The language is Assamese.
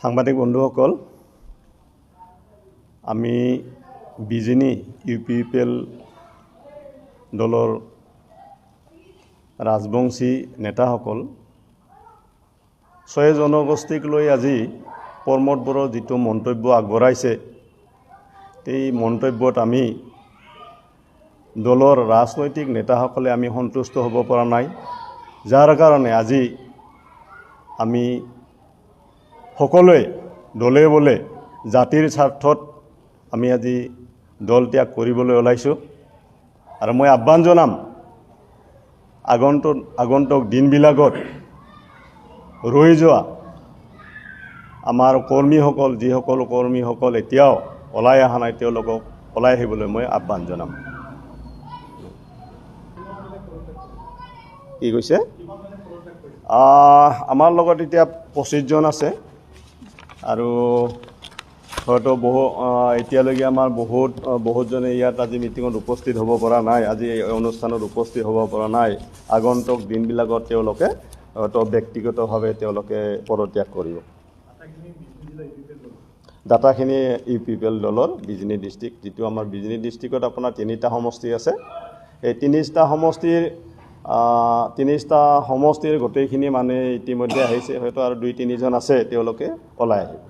সাংবাদিক বন্ধুসকল, আমি বিজিনি UPPL দলৰ ৰাজবংশী নেতাসকল 6 জনগোষ্ঠীক লৈ আজি প্ৰমোদ বড়ো যিটো মন্তব্য আগবঢ়াইছে, এই মন্তব্যত আমি দলৰ ৰাজনৈতিক নেতাসকলে আমি সন্তুষ্ট হ'ব পৰা নাই। যাৰ কাৰণে আজি আমি সকলোৱে দলে বলে জাতিৰ স্বাৰ্থত আমি আজি দল ত্যাগ কৰিবলৈ ওলাইছোঁ। আৰু মই আহ্বান জনাম, আগন্তুক দিনবিলাকত ৰৈ যোৱা আমাৰ কৰ্মীসকল, যিসকল কৰ্মীসকল এতিয়াও ওলাই অহা নাই, তেওঁলোকক ওলাই আহিবলৈ মই আহ্বান জনাম। কি কৈছে? আমাৰ লগত এতিয়া 25 জন আছে আৰু হয়তো এতিয়ালৈকে আমাৰ বহুতজনে ইয়াত আজি মিটিঙত উপস্থিত হ'ব পৰা নাই, আজি এই অনুষ্ঠানত উপস্থিত হ'ব পৰা নাই। আগন্তুক দিনবিলাকত তেওঁলোকে হয়তো ব্যক্তিগতভাৱে তেওঁলোকে পদত্যাগ কৰিব। ডাটাখিনি UPPL দলৰ বিজিনি ডিষ্ট্ৰিক্ট, যিটো আমাৰ বিজিনি ডিষ্ট্ৰিক্টত আপোনাৰ 3টা সমষ্টি আছে। এই 3টা সমষ্টিৰ গোটেইখিনি মানে ইতিমধ্যে আহিছে, হয়তো আৰু 2-3 জন আছে, তেওঁলোকে ওলাই আহিব।